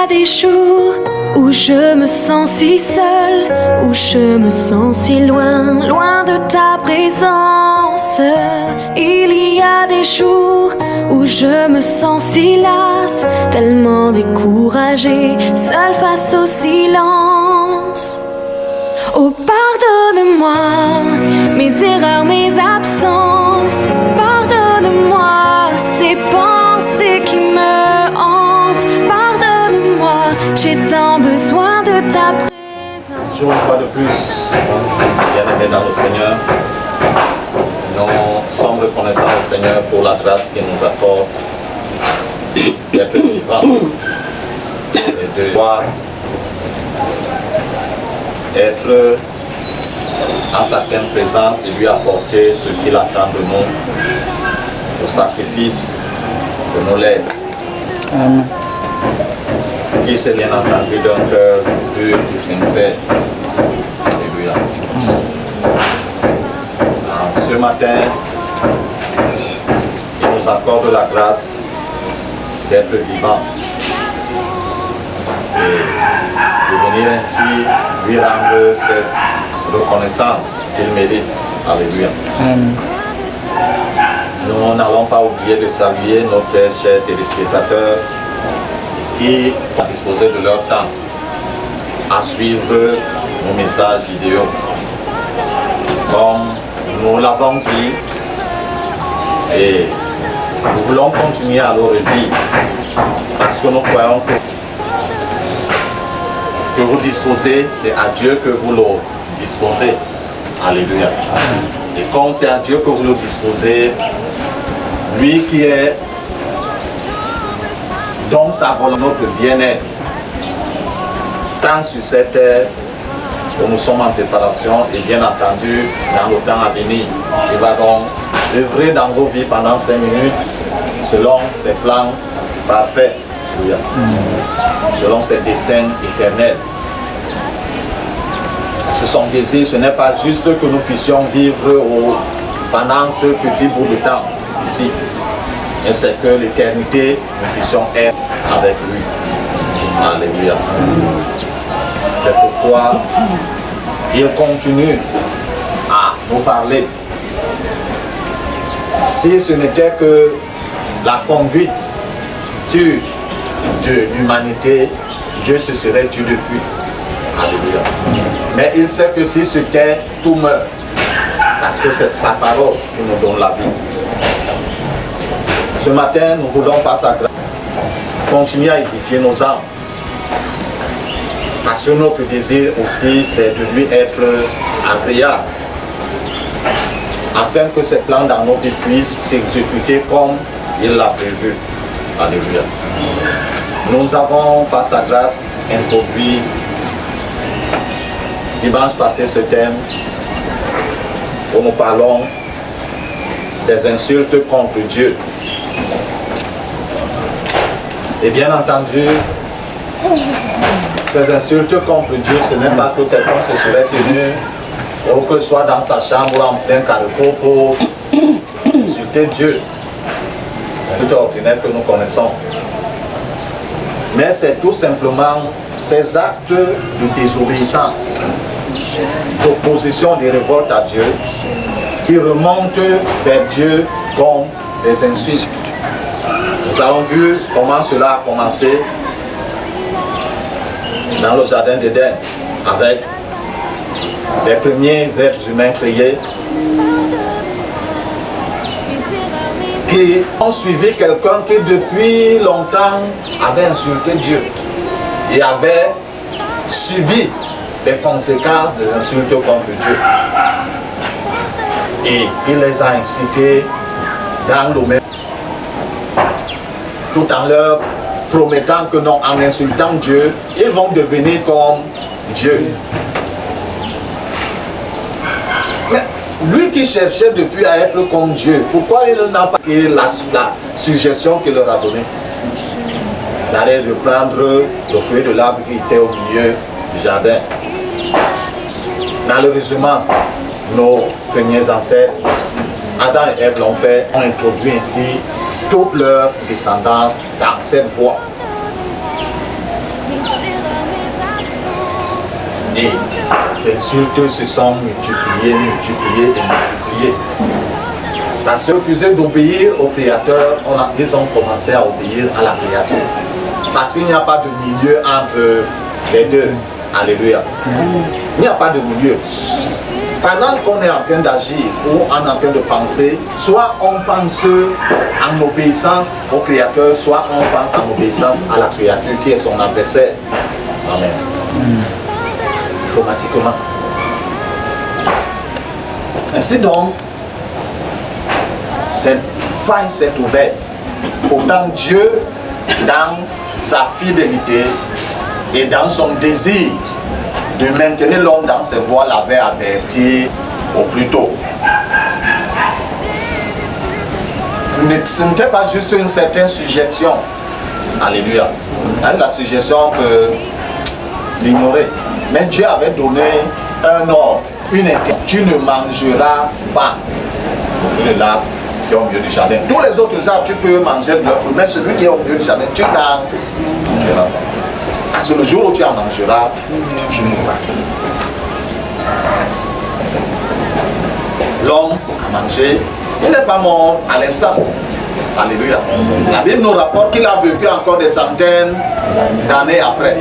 a des jours où je me sens si seule, où je me sens si loin, loin de ta présence. Il y a des jours où je me sens si lasse, tellement découragée, seule face au silence. Oh, pardonne-moi mes erreurs, mes absences. Pardonne-moi ces pensées qui me hantent. Pardonne-moi, j'ai tant besoin de ta présence. Une fois de plus, bien-aimés dans le Seigneur, nous sommes reconnaissants au Seigneur pour la grâce qu'il nous accorde d'être vivants et de pouvoir être en sa sainte présence et lui apporter ce qu'il attend de nous, le sacrifice de nos lèvres. Amen. Qui s'est bien entendu d'un cœur pur et sincère. Alléluia. Ce matin, il nous accorde la grâce d'être vivant et de venir ainsi lui rendre cette reconnaissance qu'il mérite. Alléluia. Amen. Nous n'allons pas oublier de saluer nos très chers téléspectateurs qui ont disposé de leur temps à suivre nos messages vidéo. Comme nous l'avons dit, et nous voulons continuer à le redire, parce que nous croyons que vous disposez, c'est à Dieu que vous le disposez. Alléluia. Et comme c'est à Dieu que vous le disposez, lui qui est dans sa volonté, notre bien-être, tant sur cette terre où nous sommes en préparation et bien entendu dans le temps à venir. Il va donc œuvrer dans vos vies pendant 5 minutes selon ses plans parfaits. Selon ses desseins éternels. Ce son désir, ce n'est pas juste que nous puissions vivre pendant ce petit bout de temps ici, mais c'est que l'éternité, nous puissions être avec lui. Alléluia. C'est pourquoi il continue à nous parler. Si ce n'était que la conduite dure de l'humanité, Dieu se serait tué depuis. Alléluia. Mais il sait que si c'était, tout meurt. Parce que c'est sa parole qui nous donne la vie. Ce matin, nous voulons par sa grâce continuer à édifier nos âmes. Parce que notre désir aussi, c'est de lui être agréable. Afin que ses plans dans nos vies puissent s'exécuter comme il l'a prévu. Alléluia. Nous avons, par sa grâce, introduit dimanche passé ce thème où nous parlons des insultes contre Dieu. Et bien entendu, ces insultes contre Dieu, ce n'est pas que quelqu'un se serait tenu, ou que ce soit dans sa chambre ou en plein carrefour pour insulter Dieu. C'est ordinaire que nous connaissons. Mais c'est tout simplement ces actes de désobéissance, d'opposition, de révolte à Dieu, qui remontent vers Dieu comme des insultes. Nous avons vu comment cela a commencé dans le jardin d'Éden, avec les premiers êtres humains créés qui ont suivi quelqu'un qui depuis longtemps avait insulté Dieu et avait subi les conséquences des insultes contre Dieu. Et il les a incités dans le même, tout en leur promettant que non, en insultant Dieu, ils vont devenir comme Dieu. Mais lui qui cherchait depuis à être comme Dieu, pourquoi il n'a pas fait la suggestion qu'il leur a donnée d'aller reprendre le fruit de l'arbre qui était au milieu du jardin? Malheureusement, nos premiers ancêtres, Adam et Ève l'ont fait, ont introduit ainsi toute leur descendance dans cette voie. Et les insultes se sont multipliées. Parce qu'ils refusaient d'obéir au Créateur, ils ont commencé à obéir à la créature. Parce qu'il n'y a pas de milieu entre les deux. Alléluia. Il n'y a pas de milieu. Pendant qu'on est en train d'agir ou en train de penser, soit on pense en obéissance au Créateur, soit on pense en obéissance à la créature qui est son adversaire. Amen. Automatiquement. Ainsi donc, cette faille s'est ouverte. Pourtant Dieu, dans sa fidélité et dans son désir de maintenir l'homme dans ses voies, l'avait averti au plus tôt. Ce n'était pas juste une certaine suggestion. Alléluia. La suggestion peut l'ignorer. Mais Dieu avait donné un ordre, une interdit. Tu ne mangeras pas au fruit de l'arbre qui est au milieu du jardin. Tous les autres arbres, tu peux manger de leurs fruits, mais celui qui est au milieu du jardin, tu n'en mangeras pas. Parce que le jour où tu en mangeras, tu mourras. L'homme a mangé, il n'est pas mort à l'instant. Alléluia. La Bible nous rapporte qu'il a vécu encore des centaines d'années après.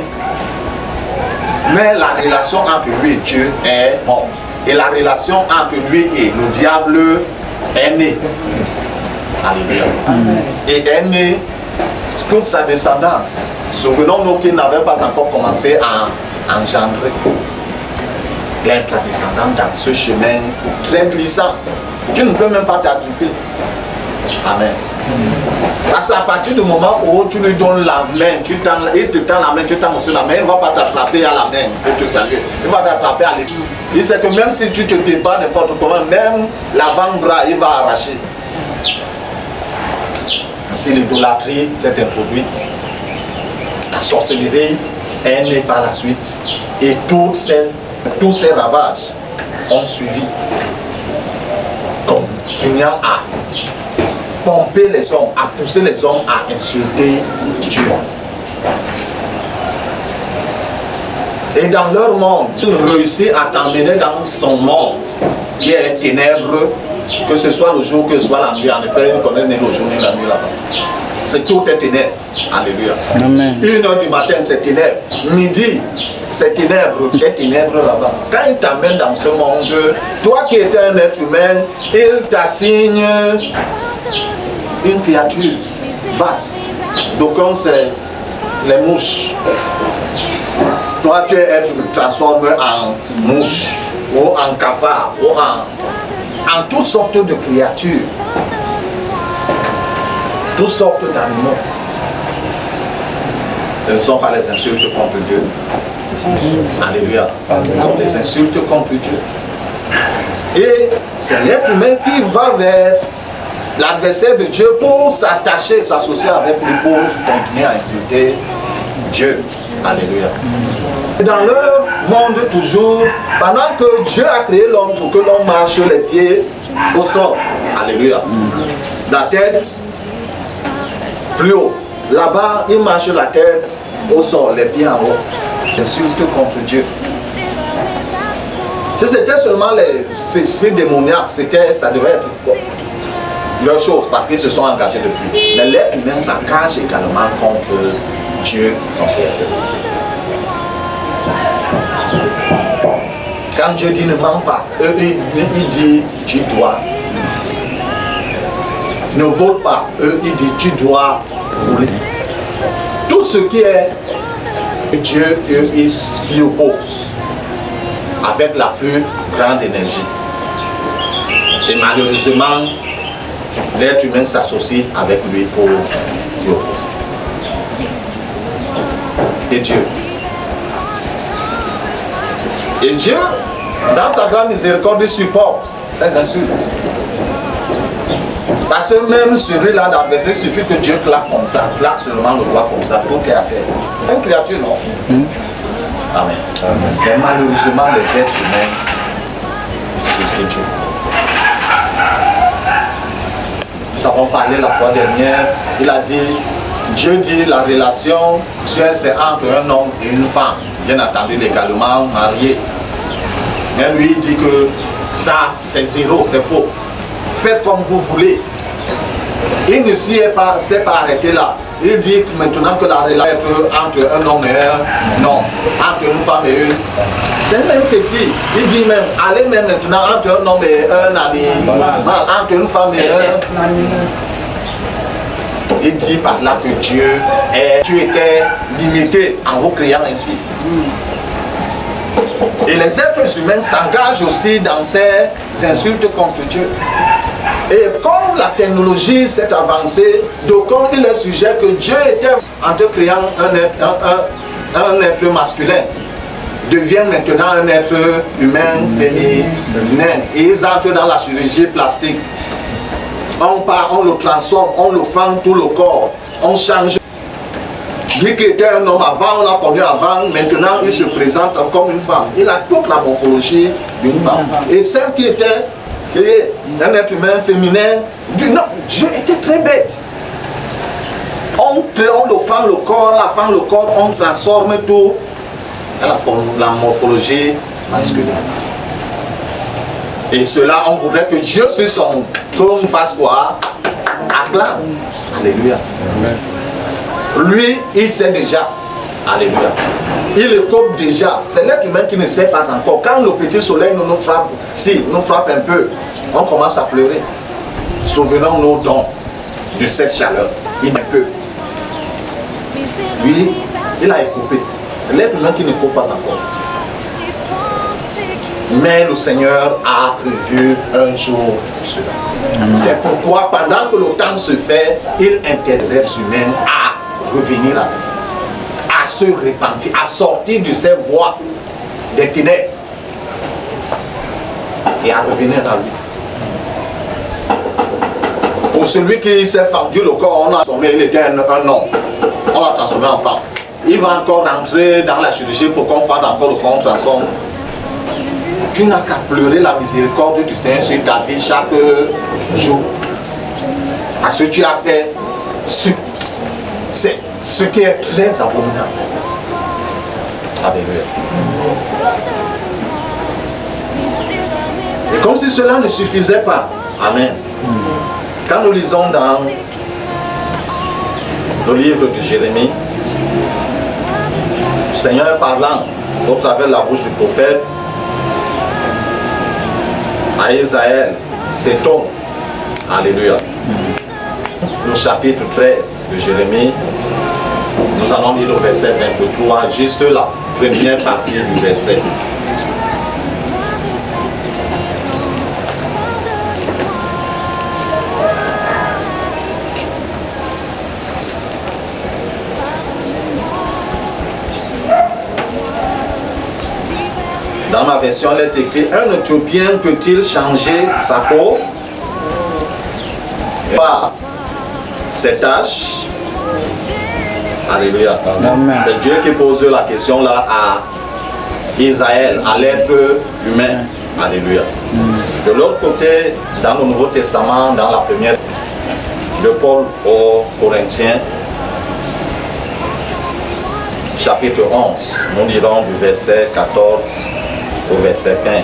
Mais la relation entre lui et Dieu est morte. Et la relation entre lui et le diable est née. Alléluia. Et est née toute sa descendance. Souvenons-nous qu'il n'avait pas encore commencé à engendrer plein de descendants dans ce chemin très glissant. Tu ne peux même pas t'agripper. Amen. Parce qu'à partir du moment où tu lui donnes la main, il te tend la main, tu tends aussi la main, il ne va pas t'attraper à la main pour te saluer. Il va t'attraper à l'épaule. Il sait que même si tu te débats n'importe comment, même l'avant-bras, il va arracher. Si l'idolâtrie s'est introduite, la sorcellerie est née par la suite et tous ces ravages ont suivi, continuant à pomper les hommes, à pousser les hommes à insulter Dieu. Et dans leur monde, ils réussissent à t'emmener dans son monde qui est ténèbres, que ce soit le jour, que ce soit la nuit. En effet, on connaît ni le jour ni la nuit là-bas. C'est tout est ténèbres. Alléluia. Amen. 1h du matin, c'est ténèbres. Midi, c'est ténèbres. Et ténèbres là-bas. Quand il t'amène dans ce monde, toi qui étais un être humain, il t'assigne une créature basse. Donc on sait les mouches. Toi tu es transformé en mouche ou en cafard ou en toutes sortes de créatures, toutes sortes d'animaux. Ce ne sont pas les insultes contre Dieu. Alléluia. Ce sont les insultes contre Dieu. Et c'est l'être humain qui va vers l'adversaire de Dieu pour s'attacher, s'associer avec lui pour continuer à insulter Dieu. Alléluia. Et dans leur monde toujours, pendant que Dieu a créé l'homme pour que l'homme marche les pieds au sol. Alléluia. La tête plus haut. Là-bas, il marche la tête au sol, les pieds en haut. Insulte contre Dieu. Si c'était seulement les esprits démoniaques, ça devait être leur chose parce qu'ils se sont engagés depuis. Mais l'être humain s'engage également contre Dieu, son Créateur. Quand Dieu dit ne mens pas, il dit tu dois. Ne vole pas, il dit tu dois voler. Tout ce qui est Dieu, il s'y oppose avec la plus grande énergie. Et malheureusement, l'être humain s'associe avec lui pour s'y opposer. Et Dieu. Et Dieu, dans sa grande miséricorde, il supporte ces insultes. Parce que même celui-là d'adversaire, il suffit que Dieu claque comme ça, claque seulement le doigt comme ça, tout est à terre. Une créature, non? Amen. Mais malheureusement, les êtres humains insultent Dieu. Nous avons parlé la fois dernière, il a dit, Dieu dit la relation sexuelle c'est entre un homme et une femme. bien entendu légalement mariés. Mais lui dit que ça, c'est zéro, c'est faux. Faites comme vous voulez. Il ne s'est pas arrêté là. Il dit que maintenant que la relation entre un homme et un non, entre une femme et une, c'est même petit. Il dit même, allez même maintenant entre un homme et un animal, entre une femme et un. Il dit par là que Dieu était limité en vous créant ainsi. Et les êtres humains s'engagent aussi dans ces insultes contre Dieu. Et comme la technologie s'est avancée, d'aucuns il est sujet que Dieu était en te créant un être masculin, devient maintenant un être humain féminin. Et ils entrent dans la chirurgie plastique. On le transforme, on le fend tout le corps, on change. Lui qui était un homme avant, on l'a connu avant, maintenant il se présente comme une femme. Il a toute la morphologie d'une femme. Et celle qui était un être humain féminin, non, Dieu était très bête. On le fend le corps, la fend le corps, on transforme tout la morphologie masculine. Et cela, on voudrait que Dieu sur son trône fasse quoi? Acclame. Alléluia. Lui, il sait déjà. Alléluia. Il le coupe déjà. C'est l'être humain qui ne sait pas encore. Quand le petit soleil nous frappe, nous frappe un peu, on commence à pleurer. Souvenons-nous donc de cette chaleur. Il ne peut. Lui, il a coupé. L'être humain qui ne coupe pas encore. Mais le Seigneur a prévu un jour cela. C'est pourquoi pendant que le temps se fait, il interdit les êtres humains à revenir à lui, à se repentir, à sortir de ses voies des ténèbres et à revenir à lui. Pour celui qui s'est fendu le corps, on a transformé, il était un homme, on l'a transformé en femme. Il va encore rentrer dans la chirurgie pour qu'on fasse encore le corps, on transforme. Tu n'as qu'à pleurer la miséricorde du Seigneur sur ta vie chaque jour. Parce que tu as fait c'est ce qui est très abominable. Alléluia. Et comme si cela ne suffisait pas. Amen. Quand nous lisons dans le livre de Jérémie, le Seigneur parlant au travers de la bouche du prophète à Isaïe, cet homme, alléluia. Le chapitre 13 de Jérémie, nous allons lire le verset 23, juste la première partie du verset. Dans ma version, il est écrit, un Éthiopien peut-il changer sa peau par ses tâches? Alléluia. C'est Dieu qui pose la question là à Isaïe, à l'être humain. Alléluia. De l'autre côté, dans le Nouveau Testament, dans la première de Paul aux Corinthiens, chapitre 11, nous lirons du verset 14 au verset 15.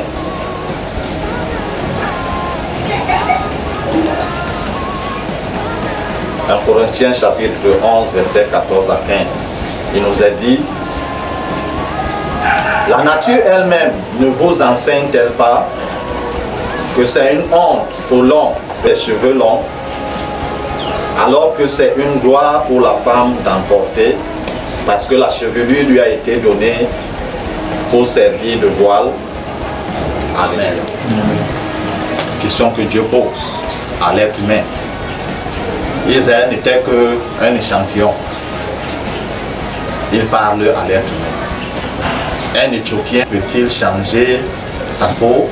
En Corinthiens chapitre 11, verset 14 à 15, il nous est dit, la nature elle-même ne vous enseigne-t-elle pas que c'est une honte pour l'homme des cheveux longs, alors que c'est une gloire pour la femme d'en porter, parce que la chevelure lui a été donnée pour servir de voile? Amen. Question que Dieu pose à l'être humain. Isaïe n'était qu'un échantillon. Il parle à l'être humain. Un Éthiopien peut-il changer sa peau?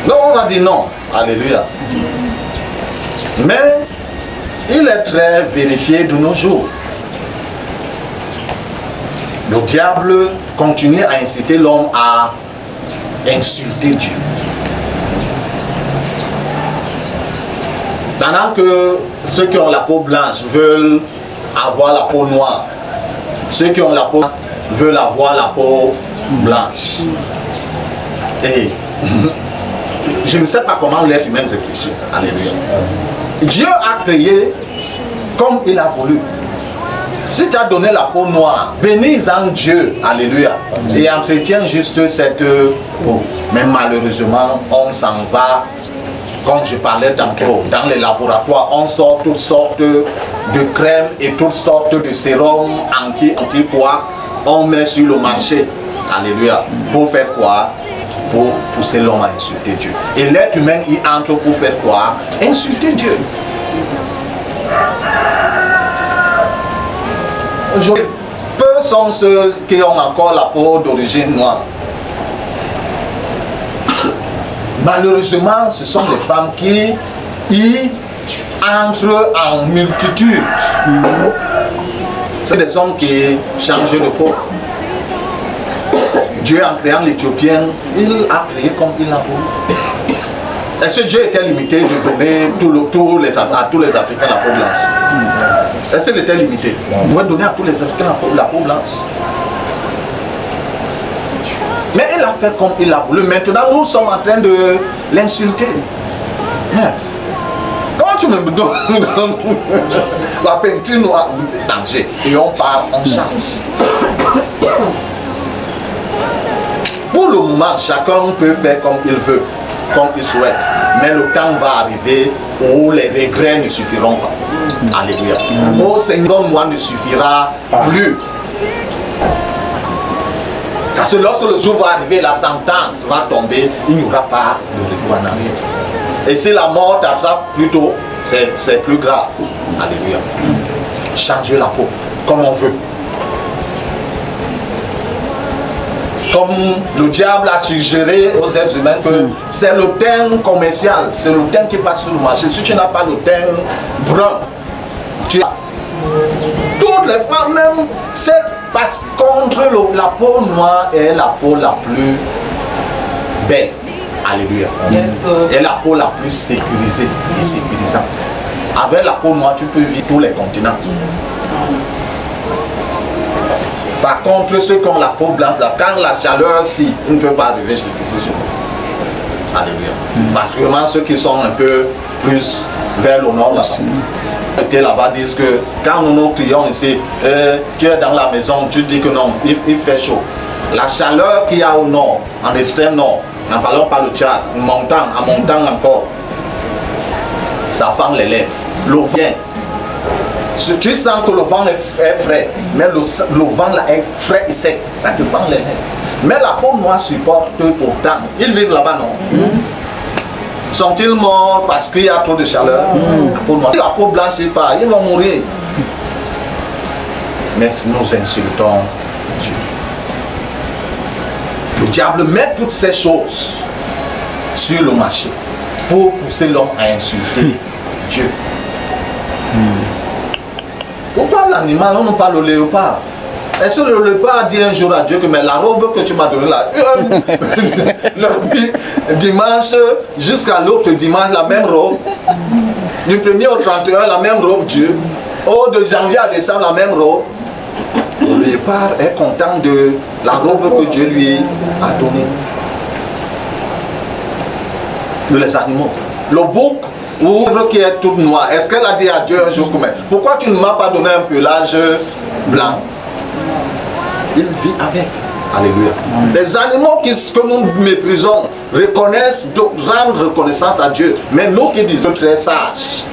Non, on va dire non. Alléluia. Mais il est très vérifié de nos jours. Le diable continue à inciter l'homme à insulter Dieu. Pendant que ceux qui ont la peau blanche veulent avoir la peau noire. Ceux qui ont la peau veulent avoir la peau blanche. Et je ne sais pas comment l'être humain réfléchit. Alléluia. Dieu a créé comme il a voulu. Si tu as donné la peau noire, bénis en Dieu, alléluia, et entretiens juste cette peau. Mais malheureusement, on s'en va, comme je parlais tantôt, dans les laboratoires, on sort toutes sortes de crèmes et toutes sortes de sérums anti-poids, on met sur le marché, alléluia, pour faire quoi? Pour pousser l'homme à insulter Dieu. Et l'être humain y entre pour faire quoi? Insulter Dieu. Peu sont ceux qui ont encore la peau d'origine noire. Malheureusement, ce sont des femmes qui y entrent en multitude. C'est des hommes qui changent de peau. Dieu, en créant l'Éthiopien, il a créé comme il a voulu. Est-ce que Dieu était limité de donner à tous les Africains la peau blanche? Est-ce qu'il était limité? Il doit donner à tous les Africains la peau blanche. Mais il a fait comme il a voulu. Maintenant, nous sommes en train de l'insulter. Merde. Comment tu me donnes la peinture noire danger? Et on part, on change. Pour le moment, chacun peut faire comme il veut, comme il souhaite. Mais le temps va arriver où les regrets ne suffiront pas. Alléluia. Oh Seigneur, moi ne suffira plus. Parce que lorsque le jour va arriver, la sentence va tomber, il n'y aura pas de retour en arrière. Et si la mort t'attrape plus tôt, c'est plus grave. Alléluia. Changer la peau comme on veut. Comme le diable a suggéré aux êtres humains que c'est le teint commercial, c'est le teint qui passe sur le marché. Si tu n'as pas le teint brun, tu as toutes les femmes même, c'est parce contre la peau noire est la peau la plus belle. Alléluia. Et la peau la plus sécurisée et sécurisante. Avec la peau noire, tu peux vivre tous les continents. Par contre, ceux qui ont la peau blanche, quand la chaleur, si, ils ne peuvent pas arriver jusqu'ici sur nous. Alléluia. Particulièrement ceux qui sont un peu plus vers le nord là-bas. Là-bas disent que quand nous crions ici, tu es dans la maison, tu dis que non, il fait chaud. La chaleur qu'il y a au nord, en extrême nord, n'en parlons pas le Tchad, en montant encore, ça fend les lèvres. L'eau vient. Tu sens que le vent est frais, mais le vent là est frais et sec, ça te fend les lèvres. Mais la peau noire supporte pourtant. Ils vivent là-bas, non? Sont-ils morts parce qu'il y a trop de chaleur? Si la peau blanchit pas, ils vont mourir. Mais si nous insultons Dieu, le diable met toutes ces choses sur le marché pour pousser l'homme à insulter Dieu. Pourquoi l'animal, on ne parle le léopard? Est-ce que le léopard dit un jour à Dieu que mais la robe que tu m'as donnée là, le dimanche jusqu'à l'autre dimanche, la même robe, du 1er au 31, la même robe Dieu, de janvier à décembre, la même robe. Le léopard est content de la robe que Dieu lui a donnée. De les animaux. Le bouc ouvre qui est toute noire. Est-ce qu'elle a dit à Dieu un jour comme pourquoi tu ne m'as pas donné un pelage blanc? Il vit avec. Alléluia. Les animaux que nous méprisons reconnaissent, rendent reconnaissance à Dieu. Mais nous qui disons très sages,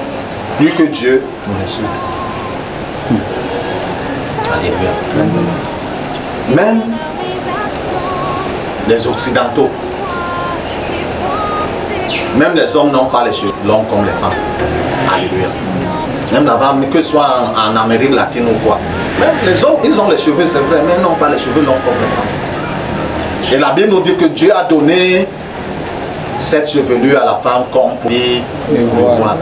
plus que Dieu nous insulte. Alléluia. Même les Occidentaux, même les hommes n'ont pas les cheveux longs comme les femmes. Alléluia. Même là-bas, que ce soit en Amérique latine ou quoi. Même les hommes, ils ont les cheveux, c'est vrai, mais ils n'ont pas les cheveux longs comme les femmes. Et la Bible nous dit que Dieu a donné cette chevelure à la femme comme pour le voile.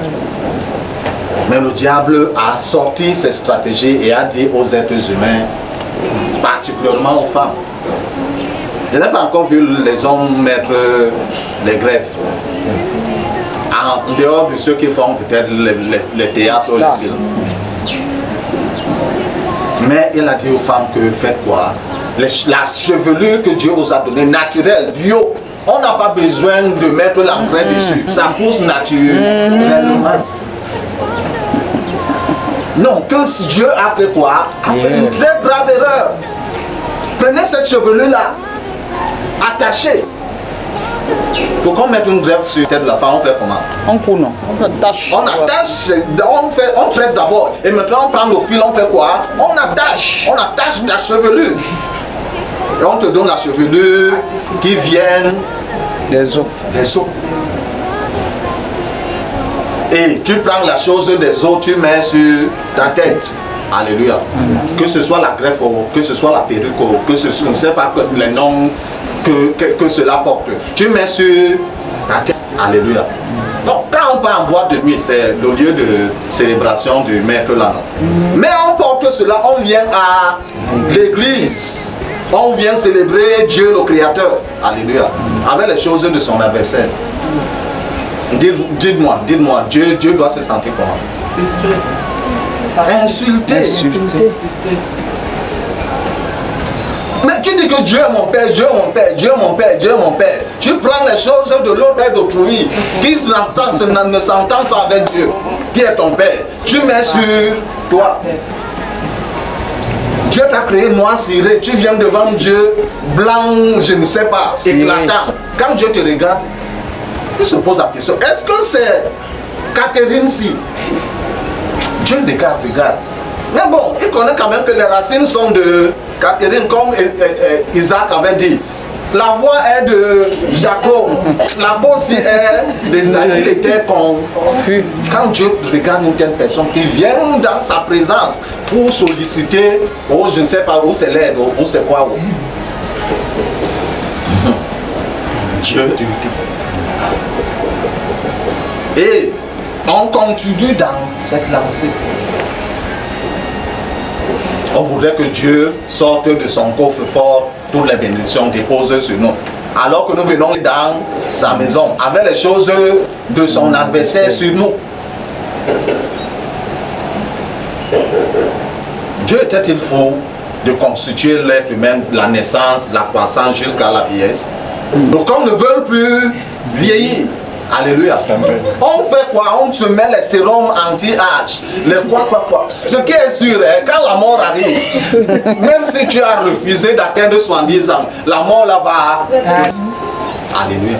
Mais le diable a sorti ses stratégies et a dit aux êtres humains, particulièrement aux femmes. Je n'ai pas encore vu les hommes mettre les greffes. En dehors de ceux qui font peut-être les théâtres ou les films. Mais il a dit aux femmes que faites quoi? La chevelure que Dieu vous a donnée, naturelle, bio. On n'a pas besoin de mettre l'engrais dessus. Ça pousse naturellement. Non, que Dieu a fait quoi? A fait une très grave erreur. Prenez cette chevelure-là, attachez. Pour qu'on mette une greffe sur la tête de la femme, on fait comment? On coule, non? On attache. On attache, on tresse d'abord. Et maintenant on prend le fil, on fait quoi? On attache la chevelure. Et on te donne la chevelure qui vient des os. Des os. Et tu prends la chose des os, tu mets sur ta tête. Alléluia. Que ce soit la greffe, que ce soit la perruque, que ce soit, je ne sais pas les noms que cela porte. Tu mets sur ta tête. Alléluia. Donc quand on part en boîte de nuit, c'est le lieu de célébration du maître là. Mais on porte cela, on vient à l'église. On vient célébrer Dieu le Créateur. Alléluia. Avec les choses de son adversaire. Dites-moi, Dieu doit se sentir comment? Insulté. Mais tu dis que Dieu est mon Père, Dieu est mon Père, Dieu est mon Père, Dieu est mon Père. Tu prends les choses de l'autre et d'autrui qui ne s'entendent pas avec Dieu, qui est ton Père. Tu mets sur toi. Dieu t'a créé noir ciré, tu viens devant Dieu blanc, je ne sais pas, éclatant. Quand Dieu te regarde, il se pose la question, est-ce que c'est Catherine si? Dieu regarde. Mais bon, il connaît quand même que les racines sont de Catherine, comme Isaac avait dit. La voix est de Jacob, la peau aussi est d'Esaü. Il était confus. Quand Dieu regarde une telle personne qui vient dans sa présence pour solliciter, oh je ne sais pas où c'est l'aide, où c'est quoi. Dieu, et on continue dans cette lancée. On voudrait que Dieu sorte de son coffre-fort toutes les bénédictions déposées sur nous. Alors que nous venons dans sa maison avec les choses de son adversaire sur nous. Dieu était-il faux de constituer l'être humain de la naissance, la croissance jusqu'à la vieillesse? Donc on ne veut plus vieillir. Alléluia. On fait quoi? On se met les sérums anti-âge. Les quoi. Ce qui est sûr, quand la mort arrive, même si tu as refusé d'atteindre 70 ans, la mort là va. Alléluia.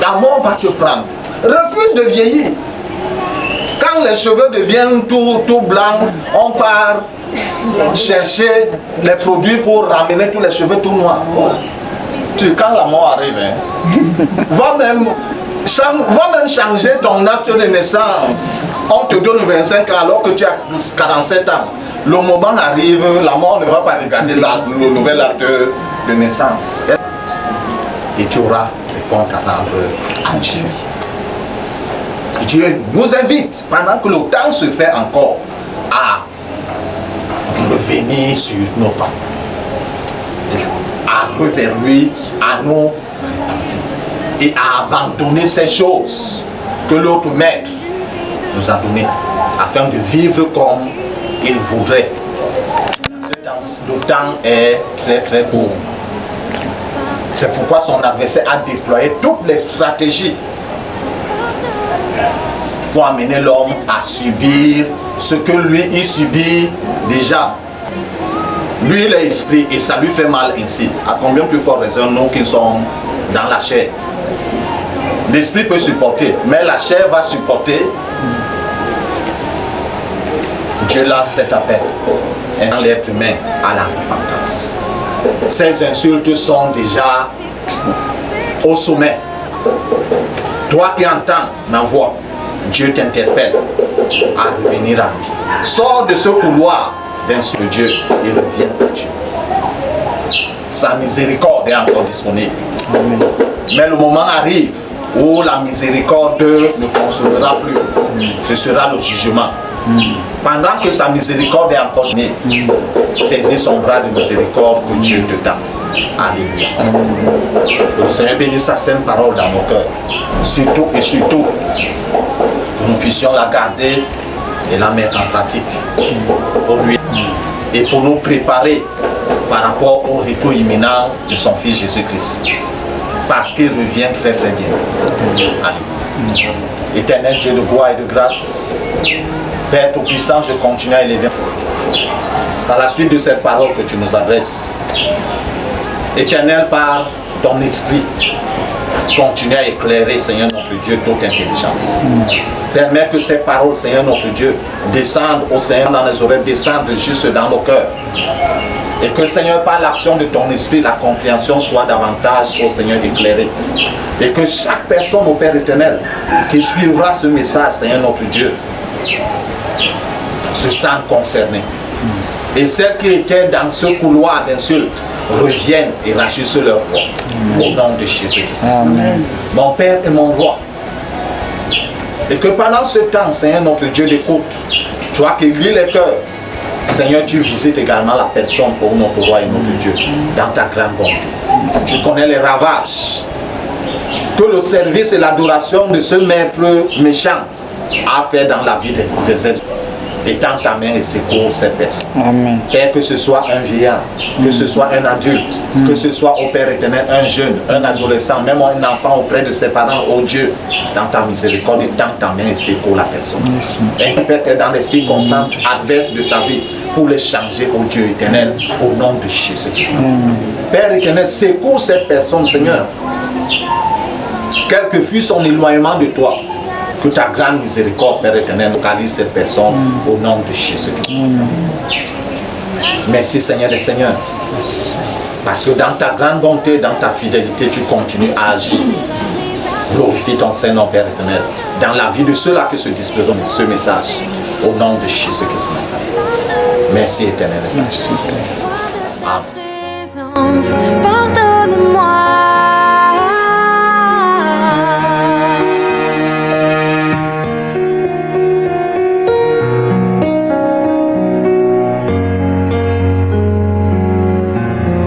La mort va te prendre. Refuse de vieillir. Quand les cheveux deviennent tout blancs, on part chercher les produits pour ramener tous les cheveux tout noirs. Quand la mort arrive, va même changer ton acte de naissance. On te donne 25 ans alors que tu as 47 ans. Le moment arrive, la mort ne va pas regarder le nouvel acte de naissance. Et tu auras des comptes à rendre à Dieu. Dieu nous invite, pendant que le temps se fait encore, à revenir sur nos pas. À revenir lui, à nous et à abandonner ces choses que l'autre maître nous a données afin de vivre comme il voudrait. Le temps est très court. C'est pourquoi son adversaire a déployé toutes les stratégies pour amener l'homme à subir ce que lui il subit déjà. Lui il est esprit et ça lui fait mal ainsi. À combien plus fort raison nous qui sommes dans la chair? L'esprit peut supporter, mais la chair va supporter. Dieu lance cet appel dans l'être humain à la repentance. Ces insultes sont déjà au sommet. Toi qui entends ma voix, Dieu t'interpelle à revenir à lui. Sors de ce couloir d'insulte de Dieu et reviens à Dieu. Sa miséricorde est encore disponible. Mais le moment arrive où la miséricorde ne fonctionnera plus. Ce sera le jugement. Pendant que sa miséricorde est encore donnée, saisis son bras de miséricorde que Dieu te donne. Alléluia. Que le Seigneur bénisse sa sainte parole dans nos cœurs. Surtout et surtout, que nous puissions la garder et la mettre en pratique pour lui et pour nous préparer par rapport au retour imminent de son Fils Jésus-Christ. Parce qu'il revient très très bien. Alléluia. Éternel Dieu de gloire et de grâce, Père Tout-Puissant, je continue à élever à la suite de cette parole que tu nous adresses. Éternel, par ton esprit, continue à éclairer, Seigneur notre Dieu, toute intelligence. Permets que ces paroles, Seigneur notre Dieu, descendent au Seigneur dans les oreilles, descendent juste dans nos cœurs. Et que, Seigneur, par l'action de ton esprit, la compréhension soit davantage, au Seigneur, éclairée. Et que chaque personne, au Père éternel, qui suivra ce message, Seigneur notre Dieu, se sente concernée. Et celles qui étaient dans ce couloir d'insultes reviennent et ragissent leur voix. Au nom de Jésus-Christ. Mon Père et mon roi. Et que pendant ce temps, Seigneur notre Dieu d'écoute, toi qui lis les cœurs, Seigneur, tu visites également la personne pour notre roi et notre Dieu, dans ta grande bonté. Tu connais les ravages que le service et l'adoration de ce maître méchant a fait dans la vie des êtres. Étends ta main et secours cette personne. Amen. Père, que ce soit un vieillard, que ce soit un adulte, que ce soit au Père éternel, un jeune, un adolescent, même un enfant auprès de ses parents, oh Dieu, dans ta miséricorde, étends ta main et secours la personne. Et Père, est dans les circonstances adverses de sa vie, pour les changer, oh Dieu éternel, au nom de Jésus-Christ. Père éternel, secours cette personne, Seigneur. Quel que fût son éloignement de toi, que ta grande miséricorde, Père éternel, localise cette personne au nom de Jésus-Christ. Merci Seigneur des Seigneurs. Parce que dans ta grande bonté, dans ta fidélité, tu continues à agir. Glorifie ton Saint-Nom, Père éternel, dans la vie de ceux-là qui se disposent de ce message. Au nom de Jésus-Christ. Merci éternel. Amen.